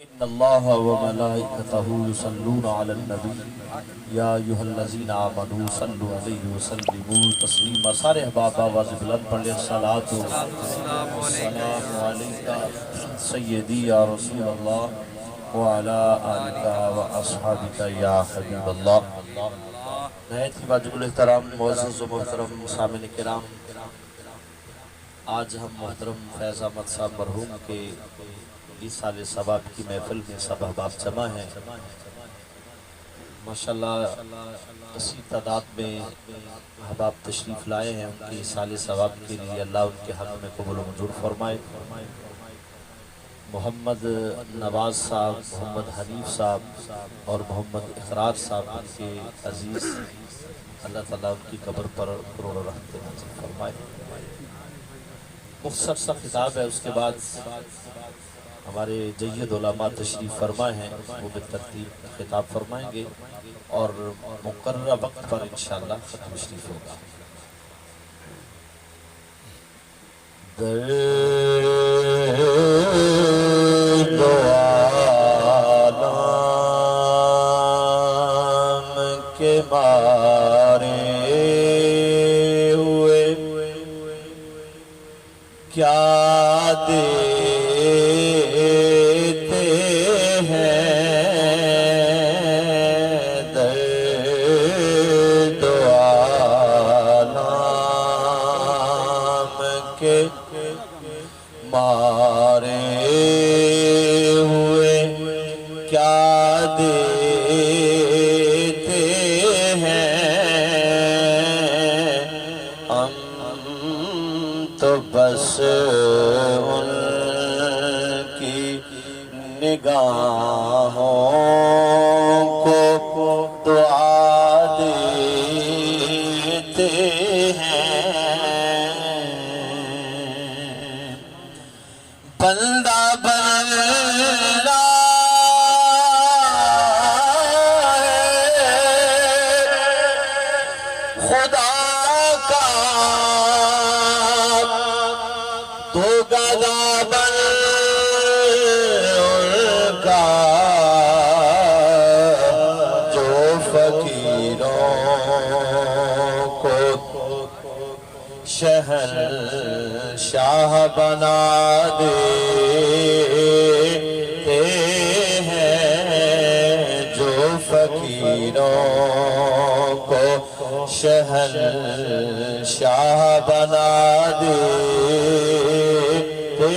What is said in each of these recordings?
ان اللہ وملائکتہ یصلون علی النبی یا ایھا الذین آمنوا صلوا علیہ وسلموا تسلیما۔ سارے احباب آواز بلند پڑھ لیں الصلاۃ والسلام علیکہ سیدی یا رسول اللہ وعلی آلک واصحابک یا حبیب اللہ۔ نہایت ہی واجب الاحترام معزز و محترم سامعین کرام، آج ہم محترم فیض احمد صاحب مرحوم کے اس سال ثواب کی محفل میں سب احباب جمع ہیں۔ ماشاءاللہ کثیر تعداد میں احباب تشریف لائے ہیں، ان کی سال ثواب کے لیے اللہ ان کے حق میں قبول و منظور فرمائے۔ محمد نواز صاحب، محمد حنیف صاحب اور محمد اقرار صاحب ان کے عزیز، اللہ تعالیٰ ان کی قبر پر کروڑوں رحمتیں نازل فرمائے۔ مختصر سا خطاب ہے، اس کے بعد ہمارے جید علماء تشریف فرمائے ہیں، وہ بالترتیب خطاب فرمائیں گے اور مقررہ وقت پر انشاءاللہ ختم تشریف ہوگا۔ عالم کے مارے ہوئے کیا مارے ہوئے کیا دیتے ہیں، ہم تو بس ان کی نگاہوں کو دعا دیتے ہیں۔ بندہ بندہ خدا کا تو گدا بن کا جو فقیروں کو شہنشاہ بنا دیتے ہیں، جو فقیروں کو شہنشاہ بنا دیتے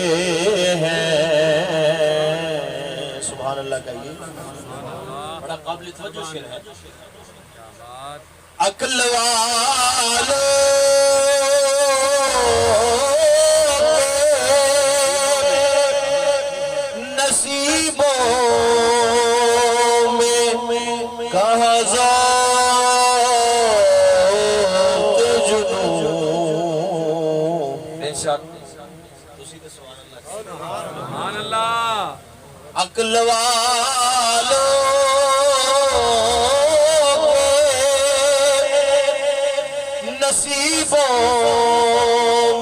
ہیں۔ سبحان اللہ کہیے، بڑا قابل توجہ شعر ہے۔ عقل والوں نصیبوں میں کہاں ذوق جنوں، بے شک سبحان اللہ۔ عقل والوں نصیبوں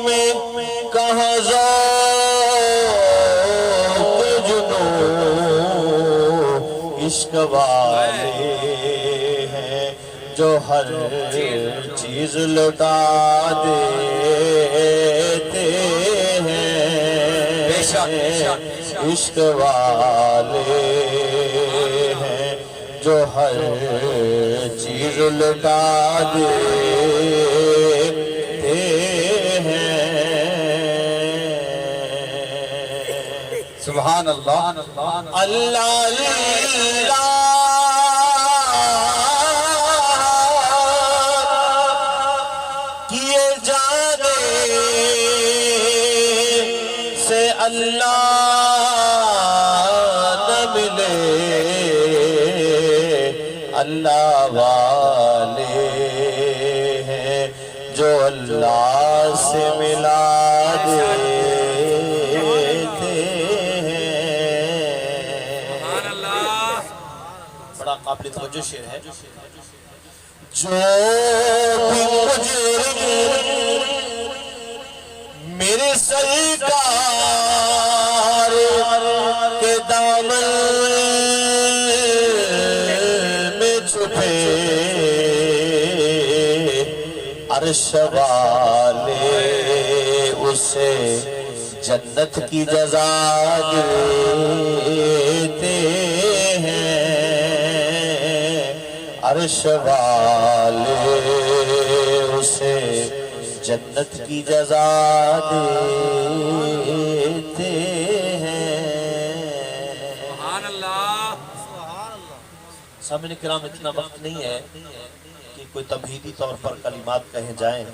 میں کہاں ذوق جنوں، عشق والے ہیں جو ہر چیز لٹا دیتے ہیں، عشق والے ہیں جو ہر چیز لٹا دیتے ہیں۔ سبحان اللہ۔ اللہ اللہ کیے جانے سے اللہ نہ ملے، اللہ والے ہیں جو اللہ سے ملا دیتے ہیں۔ بڑا قابل توجہ شعر ہے۔ جو بھی مجرم میرے سرکار کے دامن میں چھپے عرش والے اسے جنت کی جزا دیتے ہیں، عرش والے اسے جنت کی جزا دیتے ہیں۔ سبحان اللہ۔ سامعین کرام، اتنا وقت نہیں ہے کہ کوئی تمہیدی طور پر کلمات کہیں جائیں۔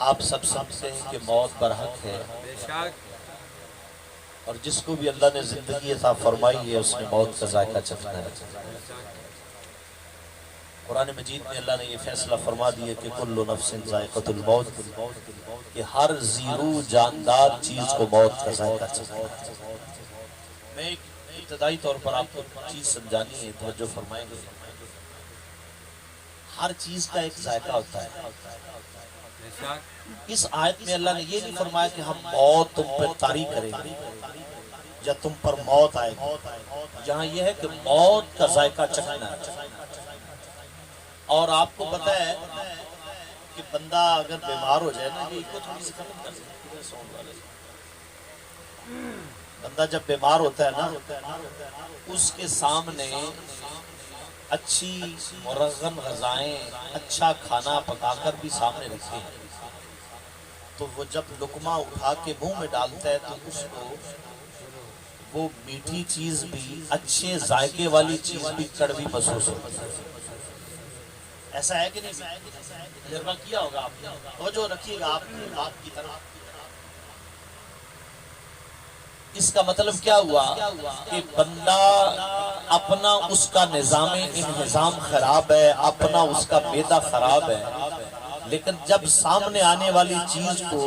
آپ سب سمجھتے ہیں کہ موت برحق ہے، بے شک۔ اور جس کو بھی اللہ نے زندگی عطا فرمائی ہے اس نے موت کا ذائقہ چکھنا ہے۔ قرآن مجید میں اللہ نے یہ فیصلہ فرما دیا کہ کل نفس ذائقۃ الموت، کہ ہر زیرو جاندار چیز کو موت کا ذائقہ چکھنا ہے۔ میں ایک ابتدائی طور پر آپ کو چیز سمجھانی ہے، توجہ فرمائیں گے۔ ہر چیز کا ایک ذائقہ ہوتا ہے۔ بے شک۔ اس آیت میں اللہ نے یہ نہیں فرمایا کہ ہم موت تم پر طاری کریں گے یا تم پر موت آئے گی، یہاں یہ ہے کہ موت کا ذائقہ چکھنا ہے۔ اور آپ کو پتہ ہے کہ بندہ اگر بیمار ہو جائے نا، یہ کو تھوڑی سی ختم کر سکتے ہیں سون والے، بندہ جب بیمار ہوتا ہے نا، اس کے سامنے اچھی مرغن غذائیں، اچھا کھانا پکا کر بھی سامنے رکھے ہیں، تو وہ جب لقمہ اٹھا کے منہ میں ڈالتا ہے تو اس کو وہ میٹھی چیز بھی، اچھے ذائقے والی چیز بھی کڑوی محسوس ہوتی ہے۔ ایسا ہے کہ نہیں؟ تجربہ کیا ہوگا آپ نے، توجہ رکھیے گا آپ بات کی طرف۔ اس کا مطلب کیا ہوا کہ بندہ اپنا اس کا نظام انہضام خراب ہے، اپنا اس کا معدہ خراب ہے، لیکن جب سامنے آنے والی چیز کو،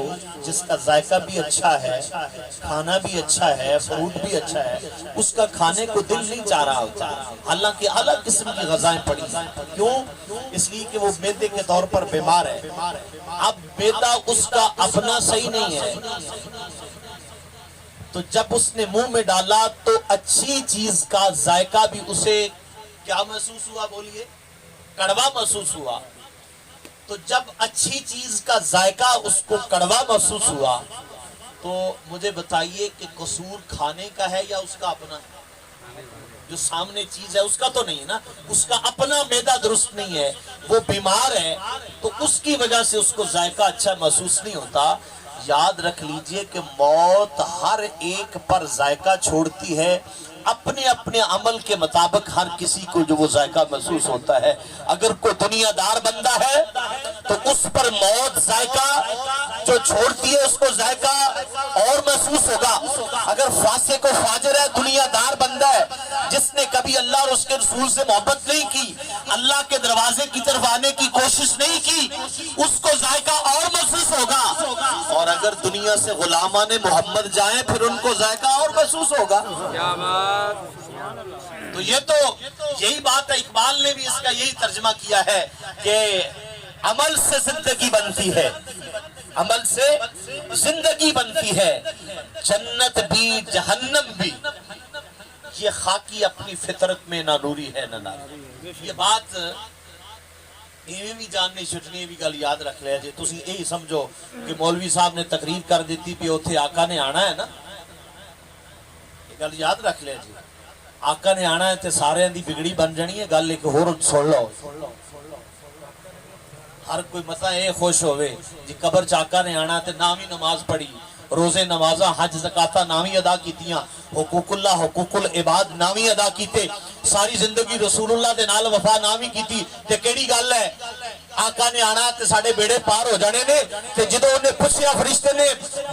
جس کا ذائقہ بھی اچھا ہے، کھانا بھی اچھا ہے، فروٹ بھی اچھا ہے، اس کا کھانے کو دل نہیں چاہ رہا ہوتا، حالانکہ الگ قسم کی غذائیں پڑی ہیں۔ کیوں؟ اس لیے کہ وہ معدے کے طور پر بیمار ہے۔ اب معدہ اس کا اپنا صحیح نہیں ہے، تو جب اس نے منہ میں ڈالا تو اچھی چیز کا ذائقہ بھی اسے کیا محسوس ہوا؟ بولیے، کڑوا محسوس ہوا۔ تو جب اچھی چیز کا ذائقہ اس کو کڑوا محسوس ہوا تو مجھے بتائیے کہ قصور کھانے کا ہے یا اس کا اپنا؟ جو سامنے چیز ہے اس کا تو نہیں ہے نا، اس کا اپنا معدہ درست نہیں ہے، وہ بیمار ہے، تو اس کی وجہ سے اس کو ذائقہ اچھا محسوس نہیں ہوتا۔ یاد رکھ لیجئے کہ موت ہر ایک پر ذائقہ چھوڑتی ہے، اپنے اپنے عمل کے مطابق ہر کسی کو جو وہ ذائقہ محسوس ہوتا ہے۔ اگر کوئی دنیا دار بندہ ہے تو اس پر موت ذائقہ جو چھوڑتی ہے، اس کو ذائقہ اور محسوس ہوگا۔ اگر فاسق و فاجر ہے، دنیا دار بندہ ہے، جس نے کبھی اللہ اور اس کے رسول سے محبت نہیں کی، اللہ کے دروازے کی طرف آنے کی کوشش نہیں کی، اس کو ذائقہ اور محسوس ہوگا۔ اور اگر دنیا سے غلامان محمد جائیں پھر ان کو ذائقہ اور محسوس ہوگا۔ کیا بات۔ تو یہ تو یہی بات ہے، اقبال نے بھی اس کا یہی ترجمہ کیا ہے کہ عمل سے زندگی بنتی ہے، عمل سے زندگی بنتی ہے، جنت بھی جہنم بھی، یہ خاکی اپنی فطرت میں نہ نوری ہے نہ ناری۔ یہ بات ایویں بھی جاننی چھٹنی بھی گل یاد رکھ لیا جی، تسی یہی سمجھو کہ مولوی صاحب نے تقریر کر دیتی بھی اوتھے آقا نے آنا ہے نا، یہ گل یاد رکھ لیا جی، آقا نے آنا ہے تے سارے دی بگڑی بن جانی ہے۔ گل ایک ہور سن لو، ہر کوئی مطلب اے خوش ہوئے جی قبر چ آقا نے آنا تے نام ہی نماز پڑھی، روزے نمازاں حج زکاتہ نامی ادا کیتیاں، حقوق اللہ حقوق العباد نامی ادا کیتے، ساری زندگی رسول اللہ دے نال وفا نامی کیتی، تے کیڑی گل ہے آقا نے آنا تے ساڑے بیڑے پار ہو جانے نے۔ تے جدو انہیں پوچھیا فرشتے نے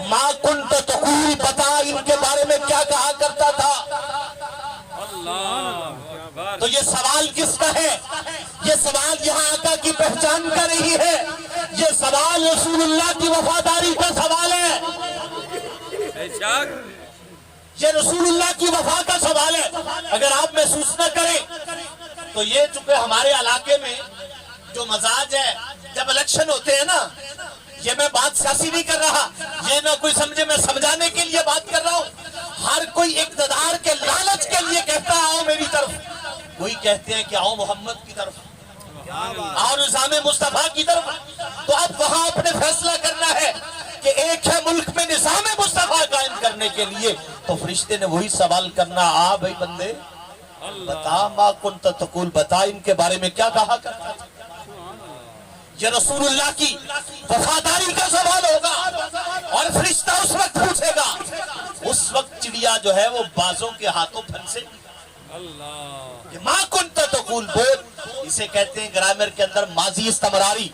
ما کنت تقول، بتا ان کے بارے میں کیا کہا کرتا تھا؟ تو یہ سوال کس کا ہے؟ یہ سوال یہاں آقا کی پہچان کا نہیں ہے، یہ سوال رسول اللہ کی وفاداری کا سوال ہے، یہ رسول اللہ کی وفا کا سوال ہے۔ اگر آپ محسوس نہ کریں تو یہ چونکہ ہمارے علاقے میں جو مزاج ہے، جب الیکشن ہوتے ہیں نا، یہ میں بات سیاسی نہیں کر رہا، یہ نہ کوئی سمجھے میں سمجھانے کے لیے بات کر رہا ہوں، ہر کوئی اقتدار کے لالچ کے لیے کہتا ہے آؤ میری طرف، کوئی کہتے ہیں کہ آؤ محمد کی طرف، آؤ نظام مصطفیٰ کی طرف۔ تو اب وہاں اپنے فیصلہ کرنا ہے کہ ایک ہے ملک میں نظام مصطفیٰ قائم کرنے کے لیے، تو فرشتے نے وہی سوال کرنا، آ بھائی بندے بتا ما کنت تقول، بتا ان کے بارے میں کیا کہا کرتا تھا۔ یہ رسول اللہ کی وفاداری کا سوال ہوگا، اور فرشتہ اس وقت پوچھے گا، اس وقت چڑیا جو ہے وہ بازوں کے ہاتھوں پھنسے گی۔ اللہ ما کنت تقول، بول اسے کہتے ہیں گرامر کے اندر ماضی استمراری،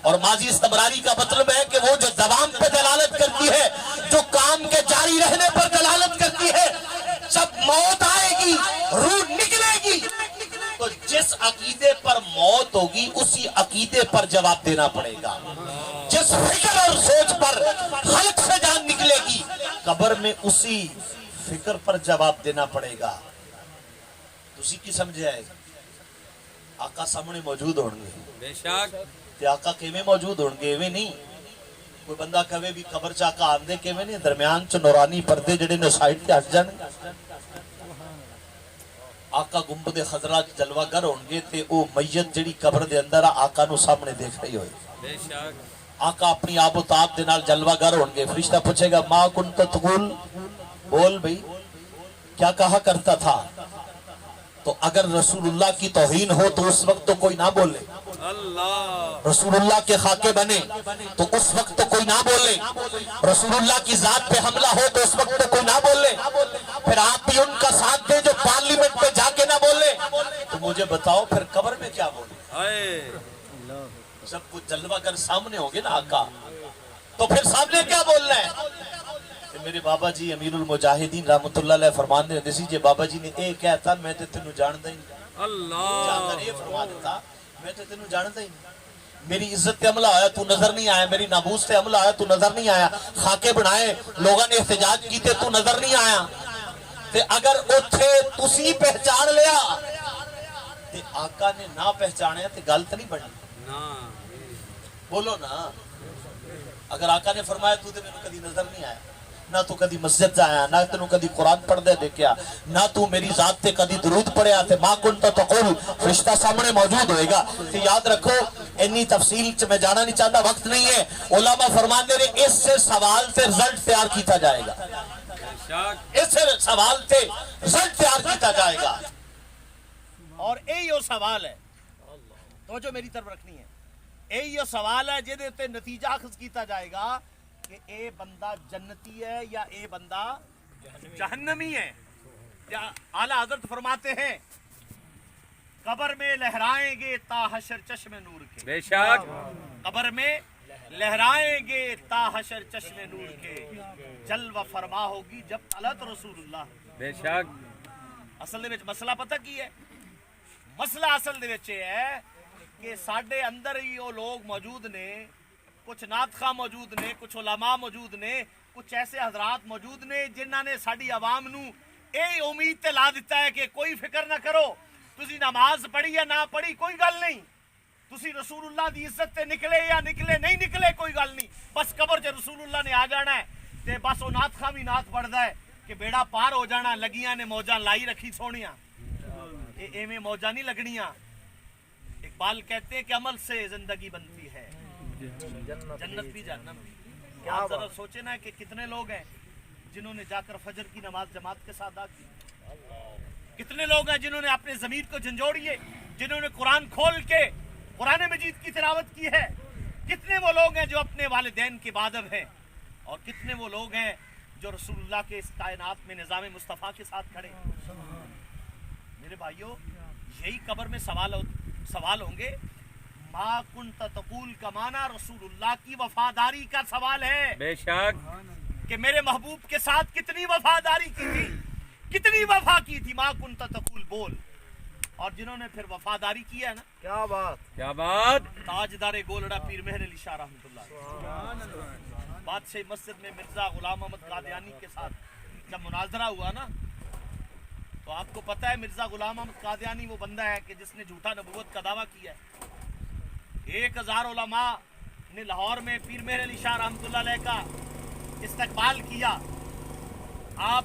اور ماضی استمراری کا مطلب ہے کہ وہ جو دوام پہ دلالت کرتی ہے، جو کام کے جاری رہنے پر دلالت کرتی ہے۔ جب موت آئے گی، روح نکلے گی، تو جس عقیدے پر موت ہوگی اسی عقیدے پر جواب دینا پڑے گا۔ جس فکر اور سوچ پر خلق سے جان نکلے گی، قبر میں اسی فکر پر جواب دینا پڑے گا۔ اسی کی سمجھے آئے گا، آقا سامنے موجود ہوںگے، بے شک تے آقا کیویں موجود ہوںگے، ایویں نہیں کوئی بندہ کہے بھی قبر چ آقا آندے کیویں نہیں، درمیان چ نورانی پردے جڑے نے سائڈ تے ہٹ جان، آقا گنبد خضرا جلوہ گر ہوںگے تے او میت جڑی قبر دے اندر آقا نو سامنے دیکھ رہی ہوئے، بے شک آقا اپنی آب و تاب دے نال جلوہ گر ہوںگے۔ فرشتہ پوچھے گا ما کنت تقول، بول بھئی کیا کہا کرتا تھا۔ تو اگر رسول اللہ کی توہین ہو تو اس وقت تو کوئی نہ بولے، اللہ رسول اللہ کے خاکے بنے تو اس وقت تو کوئی نہ بولے، رسول اللہ کی ذات پہ حملہ ہو تو اس وقت تو کوئی نہ بولے، پھر آپ بھی ان کا ساتھ دیں جو پارلیمنٹ پہ جا کے نہ بولے، تو مجھے بتاؤ پھر قبر میں کیا بولے۔ ہائے جب کچھ جلوہ گر سامنے ہوگے نا آقا، تو پھر سامنے کیا بولنا ہے۔ کہ میرے بابا جی امیر المجاہدین رحمت اللہ علیہ فرمانے ہوتے سی، جے بابا جی نے اے کہتا میں تے تینوں جاندا ہی نہیں، جا اللہ کر یہ فرما دیتا میں تے تینوں جاندا ہی نہیں، میری عزت تے حملہ آیا تو نظر نہیں آیا، میری ناموس تے حملہ آیا تو نظر نہیں آیا، خاکے بنائے لوگوں نے احتجاج کیتے تو نظر نہیں آیا، تے اگر اوتھے تسی پہچان لیا تے آقا نے نہ پہچانیا تے گل تے نہیں بنی، نا بولو نا۔ اگر آقا نے فرمایا تو تے مینوں کدی نظر نہیں آیا، نہ تو کدی مسجد جایا، نہ تینوں کدی قرآن پڑھ دے دیکھیا، نہ تو میری ذات تے کدی درود پڑھیا، تے ما کنت تقول، فرشتہ سامنے موجود ہوئے گا۔ تو یاد رکھو انی تفصیل میں جانا نہیں چاہتا، وقت نہیں ہے، علماء فرمانے رہے اس سے سوال سے رزلٹ تیار کیتا جائے گا، بے شک اس سے سوال سے رزلٹ تیار کیتا جائے گا۔ اور یہی وہ سوال ہے، توجہ میری طرف رکھنی ہے، یہی وہ سوال ہے جہدے تے نتیجہ اخذ کیتا جائے گا کہ اے بندہ جنتی ہے یا اے بندہ جہنمی ہے۔ یا اعلیٰ حضرت فرماتے ہیں قبر میں لہرائیں گے تا حشر چشم نور کے، بے شک قبر میں لہرائیں گے تا حشر چشم نور کے، جلوہ فرما ہوگی جب طلعت رسول اللہ۔ بے شک اصل دے وچ مسئلہ پتہ کی ہے؟ مسئلہ اصل دے وچ یہ ہے کہ ساڈے اندر ہی وہ لوگ موجود نے، کچھ نعت خواہ موجود نے، کچھ علماء موجود نے، کچھ ایسے حضرات موجود نے جنہاں نے ساڈی عوام نو یہ امید تے لا دیتا ہے کہ کوئی فکر نہ کرو، تسی نماز پڑھی یا نہ پڑھی کوئی گل نہیں، تسی رسول اللہ دی عزت تے نکلے یا نکلے نہیں نکلے کوئی گل نہیں، بس قبر چ رسول اللہ نے آ جانا ہے تے بس وہ نعت خواہ بھی نعت پڑھدا ہے کہ بیڑا پار ہو جانا، لگیاں نے موجاں لائی رکھی سونیاں، ایویں موجاں نہیں لگنیاں۔ اقبال کہتے ہیں کہ عمل سے زندگی بنتی ہے، جنت بھی جہنم بھی۔ آپ ذرا سوچے نا کہ کتنے لوگ ہیں جنہوں نے جا کر فجر کی نماز جماعت کے ساتھ ادا کی، کتنے لوگ ہیں جنہوں نے اپنے ضمیر کو جھنجھوڑیے، جنہوں نے قرآن کھول کے قرآن مجید کی تلاوت کی ہے، کتنے وہ لوگ ہیں جو اپنے والدین کے بادب ہیں، اور کتنے وہ لوگ ہیں جو رسول اللہ کے اس کائنات میں نظام مصطفیٰ کے ساتھ کھڑے ہیں۔ میرے بھائیوں یہی قبر میں سوال ہوں گے۔ ما کنت تقول کا معنی رسول اللہ کی وفاداری کا سوال ہے، بے شک کہ میرے محبوب کے ساتھ کتنی وفاداری کی تھی، کتنی وفا کی تھی، ما کنت تقول بول۔ اور جنہوں نے پھر وفاداری کی ہے نا، کیا بات، کیا بات، تاجدار گولڑا پیر مہر علی شاہ رحمۃ اللہ، بادشاہ مسجد میں مرزا غلام احمد قادیانی کے ساتھ جب مناظرہ ہوا نا، تو آپ کو پتہ ہے مرزا غلام احمد قادیانی وہ بندہ ہے کہ جس نے جھوٹا نبوت کا دعویٰ کیا ہے۔ 1000 علماء نے لاہور میں پیر مہر علی شاہ رحمۃ اللہ علیہ کا استقبال کیا، آپ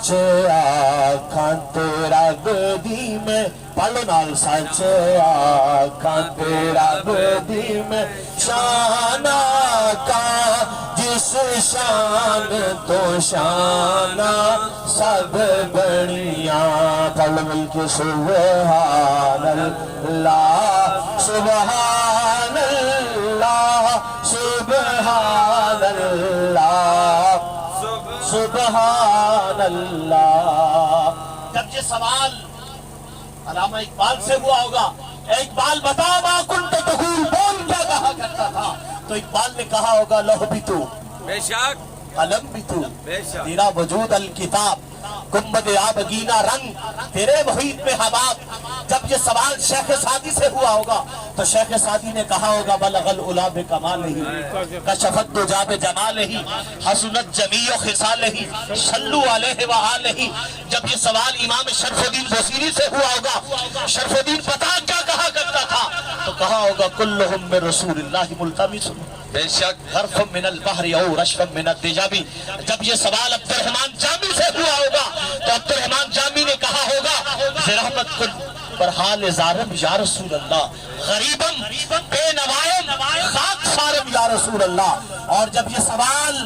سچ آکھاں تیرا بدی میں پڑھو نال سچ آکھاں تیرا بدی میں شان آقا جس شان تو شان سب بڑیاں پڑھ مل کے سبحان اللہ سبحان اللہ سبحان اللہ سبحان اللہ۔ جب یہ سوال علامہ اقبال سے ہوا ہوگا، اے اقبال بتا ما کنت تقول، بول کیا کہا کرتا تھا، تو اقبال نے کہا ہوگا لوح بھی تو، بے شک قلم بھی تو، بے شک تیرا وجود الکتاب، گنبد آبگینہ رنگ، تیرے محیط میں حباب۔ جب یہ سوال شیخ سعدی سے ہوا ہوگا تو شیخ سعدی نے کہا ہوگا بلغ العلا بکمالہ کشفت دجا بجمالہ حسنت جمیع خصالہ صلو علیہ وآلہ۔ جب یہ سوال امام شرف الدین بصیری سے ہوا ہوگا، شرف الدین پتہ کیا کہا کرتا تھا، تو کہا ہوگا کلہم من رسول اللہ ملتمس، بے شک غرف من البحر او رشف من الدجابی۔ جب یہ سوال عبد الرحمن جامی سے ہوا ہوگا تو عبد الرحمن جامی نے کہا ہوگا رحمت کن پر حال زارم یا رسول اللہ، غریبم بے نوائم خاک سارم یا رسول اللہ۔ اور جب یہ سوال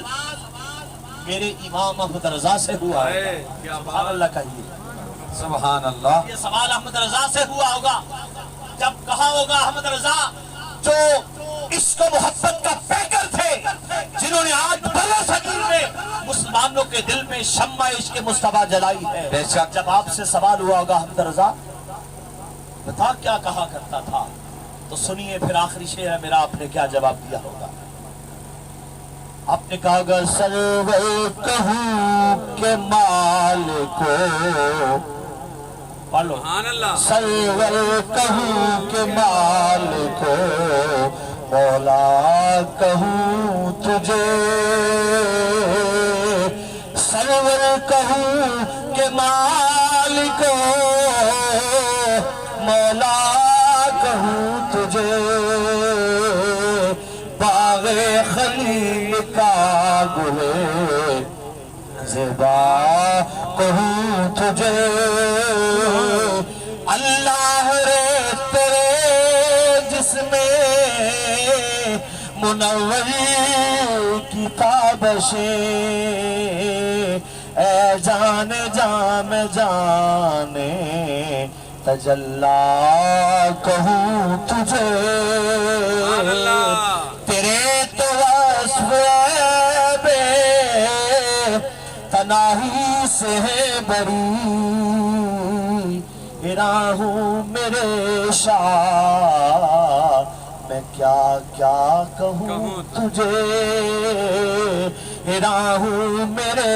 میرے امام احمد رضا سے ہوا ہے، کیا سبحان اللہ کہیے، سبحان اللہ، یہ سوال احمد رضا سے ہوا ہوگا، جب کہا ہوگا احمد رضا جو عشق و محبت کا پیکر تھے، جنہوں نے آج بلا صغیر میں مسلمانوں کے دل میں شمع عشق مصطفیٰ جلائی ہے، بے شک۔ جب آپ سے سوال ہوا ہوگا احمد رضا بتا کیا کہا کرتا تھا، تو سنیے پھر آخری شعر ہے میرا، آپ نے کیا جواب دیا ہوگا۔ آپ نے کہا گا سرور کہوں کہ مالکو، پڑھ لو، سبحان اللہ، سرور کہوں کہ مالکو، مولا کہوں تجھے، سرور کہوں کہ مالکو، مولا کہوں تجھے، باغ خلیل کا گلے زیبا کہوں تجھے، اللہ رے تیرے جسم منور کی تابشیں، اے جان جام جانے تجلا کہوں تجھے، تیرے تو وصف بے تناہی سے بری، راہوں میرے شاہ میں کیا کیا کہوں تجھے، راہوں میرے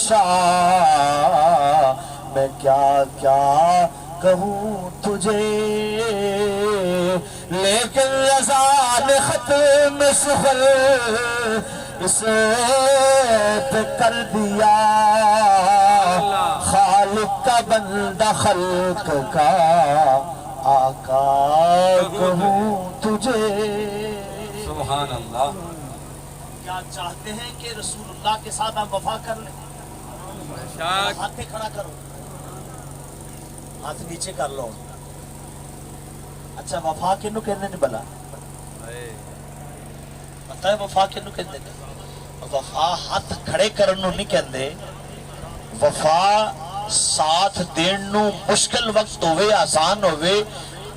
شاہ میں کیا کیا کہوں تجھے، لیکن رضا نے ختم سخن اس پہ کر دیا، خالق کا بندہ خلق کا آقا کہوں تجھے۔ سبحان اللہ، کیا چاہتے ہیں کہ رسول اللہ کے ساتھ آپ وفا کر لیں؟ بے شک، ہاتھ کھڑا کرو، ہاتھ نیچے کر لو۔ اچھا وفا کنوں کہنے نے بلا پتہ ہے وفا کنوں کہنے نے؟ وفا ہاتھ کھڑے کرنوں نہیں کہندے، وفا ساتھ دین نو مشکل وقت ہوئے، آسان ہوئے،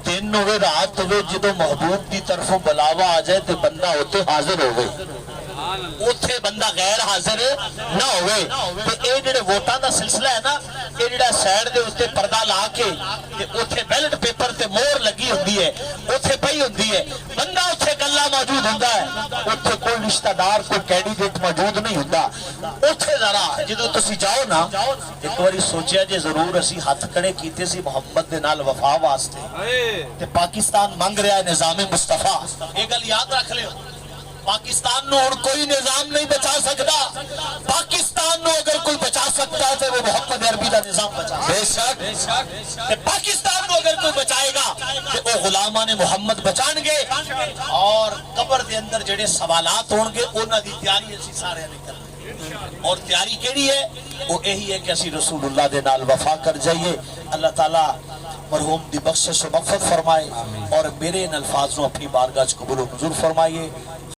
دن ہوئے، رات ہوئے، جدو محبوب دی طرفوں بلاوا آ جائے تو بندہ ہوتے حاضر ہوئے، اوتھے بندہ غیر حاضر نہ ہوئے۔ تے اے جڑے ووٹاں دا سلسلہ ہے نا، اے جڑا سائیڈ دے اوتے پردہ لا کے تے اوتھے بیلٹ پیپر تے مور لگی ہوندی ہے، اوتھے پئی ہوندی ہے، بندہ اوتھے کلا موجود ہوندا ہے، اوتھے کوئی رشتہ دار کوئی کینڈیڈیٹ موجود نہیں ہوندا۔ اوتھے ذرا جدوں تسی جاؤ نا، ایک واری سوچیا جے ضرور اسی ہاتھ کھڑے کیتے سی محمد دے نال وفا واسطے، تے پاکستان منگ رہا ہے نظام مصطفیٰ۔ یہ گل یاد رکھ لے، پاکستان نو اور کوئی نظام نہیں بچا سکتا، پاکستان نو اگر کوئی بچا سکتا ہے تو وہ محمد عربی دا نظام بچا سکتا ہے۔ پاکستان نو اگر کوئی بچائے گا تو وہ غلامان محمد بچان گے، اور قبر دے اندر جڑے سوالات ہون گے انہاں دی تیاری اسی سارے نے کرنی، اور تیاری کیڑی ہے؟ وہ یہی ہے کہ اسی رسول اللہ دے نال وفا کر جائیے. اللہ تعالیٰ مرحوم دی بخشش و مغفرت فرمائے اور میرے ان الفاظ نو اپنی بارگاہ چ قبول و منظور فرمائیے.